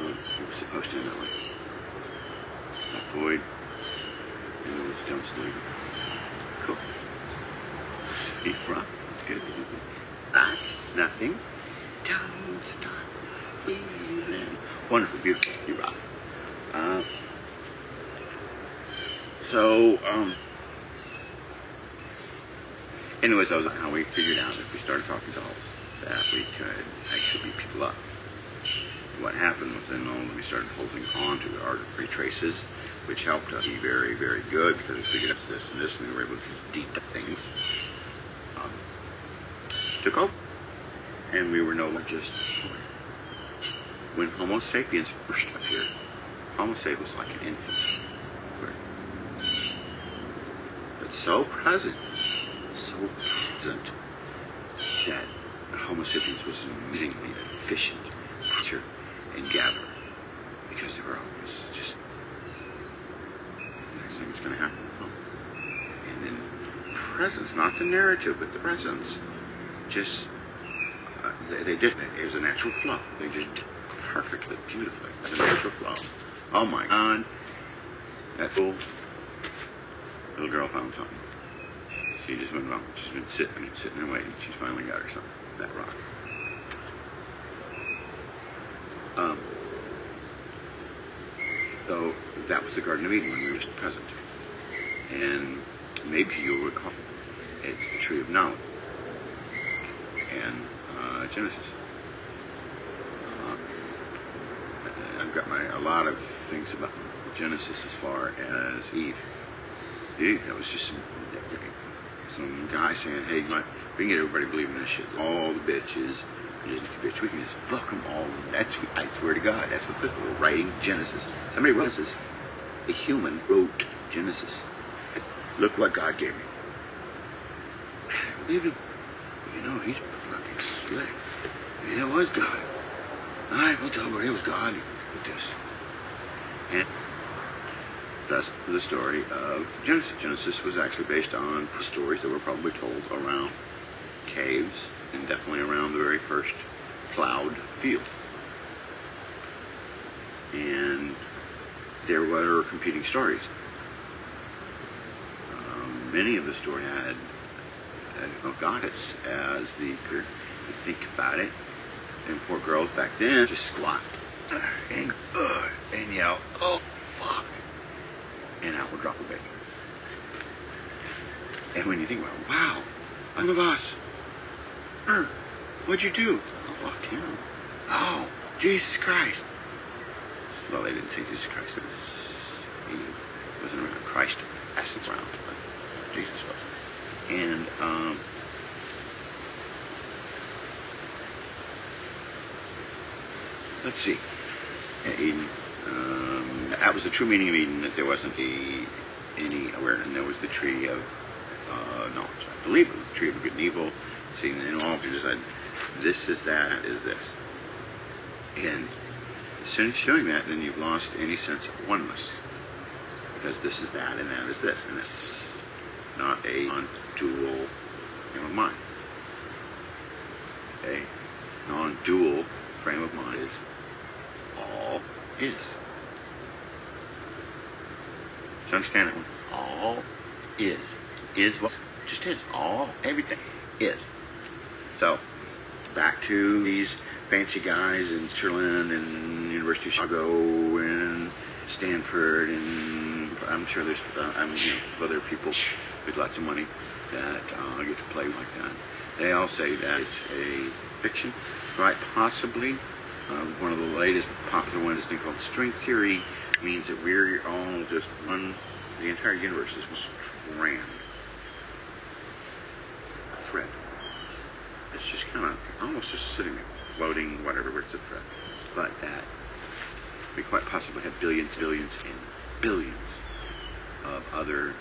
It was supposed to end that way. That void, and it was don't sleep. Cool. Eat front. That's good. Back. Nothing. Don't stop breathing. Wonderful, beautiful. You rock. Anyways, that was how we figured out if we started talking dolls that we could actually beat people up. What happened was then we started holding on to our retraces, which helped us be very, very good because we figured out this and this, and we were able to deep things. Took over, and we were no longer just. When Homo sapiens first appeared, Homo sapiens was like an infant, but so present that Homo sapiens was an amazingly efficient hunter and gatherer because they were always just next thing that's going to happen. And then presence, not the narrative, but the presence, just they did it. It was a natural flow. They just did perfectly, beautifully. It's a natural flow. Oh my God, that little girl found something. She just went wrong. She's been sitting there waiting. She's finally got her something. That rocks. So that was the Garden of Eden when we were present. And maybe you'll recall, it's the tree of knowledge and Genesis. I've got a lot of things about Genesis as far as Eve. That was just some guy saying, hey, we can get everybody believing this shit. All the bitches, we can just fuck them all. I swear to God, that's what people were writing Genesis. Somebody wrote Genesis. A human wrote Genesis. Look what God gave me. I believe him. You know, he's fucking slick. It was God. All right, we'll tell where it was God with this. And that's the story of Genesis. Genesis was actually based on stories that were probably told around caves and definitely around the very first plowed field. And there were competing stories. Many of the stories had a goddess as the creator. You think about it, and poor girls back then just squat and yell, oh fuck, and out would drop a baby. And when you think about it, wow, I'm the boss. What'd you do? Oh, fuck him. Oh, Jesus Christ. Well, they didn't say Jesus Christ. He wasn't around. Christ essence around, but Jesus was. And let's see. Eden. That was the true meaning of Eden. That there wasn't any awareness. And there was the tree of knowledge. I believe it was the tree of good and evil. Seeing in all, you decide this is that is this. And as soon as you're showing that, then you've lost any sense of oneness. Because this is that and that is this. And it's not a non-dual frame of mind. A non-dual frame of mind is all is. So understand it? All is. Is what? Just is. All, everything is. So, back to these fancy guys in Switzerland and University of Chicago and Stanford, and I'm sure there's other people with lots of money that get to play like that. They all say that it's a fiction, right? Possibly. One of the latest popular ones is called string theory. Means that we're all just one. The entire universe is one strand, a thread. It's just kind of almost just sitting there, floating, whatever. It's a thread, but that we quite possibly have billions, billions, and billions of other.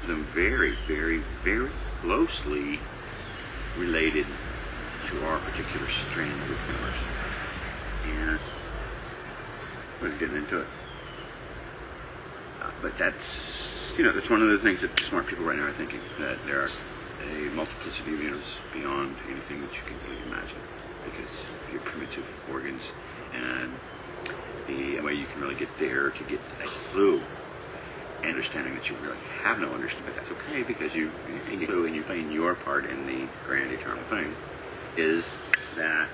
Them very, very, very closely related to our particular strand of the universe. And we're getting into it. But that's, that's one of the things that smart people right now are thinking, that there are a multiplicity of universes beyond anything that you can really imagine. Because if cognitive organs, and the way you can really get there to get a clue, understanding that you really have no understanding, but that's okay, because you clue and you're playing your part in the grand eternal thing, is that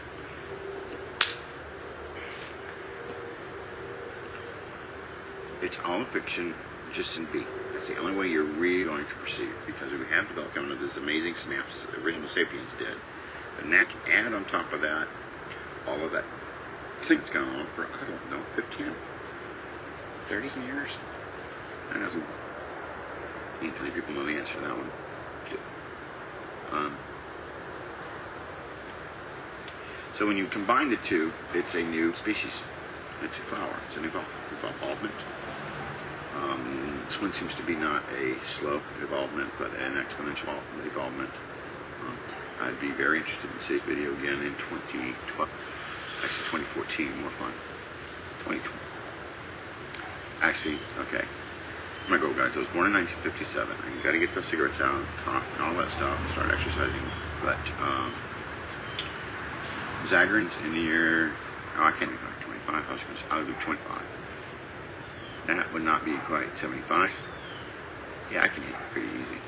it's all a fiction, just in B. That's the only way you're really going to proceed, because we have developed one of these amazing synapses that the original sapiens did. And that can add on top of that all of that thing that's gone on for, I don't know, 15, 30 years. I know some easily people know the answer to that one. So when you combine the two, it's a new species. It's a flower. It's an evolvement. This one seems to be not a slow evolvement, but an exponential evolvement. I'd be very interested in seeing this video again in 2012. Actually, 2014, more fun. 2020. Actually, okay. I'm gonna go, guys. I was born in 1957. I got to get those cigarettes out, and all that stuff, and start exercising. But Zagreans in the year, I can't do 25. I would do 25. That would not be quite 75. Yeah, I can eat pretty easy.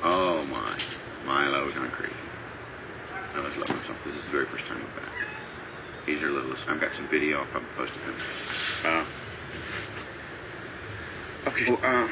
Oh my, Milo's gone crazy. I was loving himself. This is the very first time I'm back. He's your littlest. I've got some video. I'll probably post it. Okay. Well,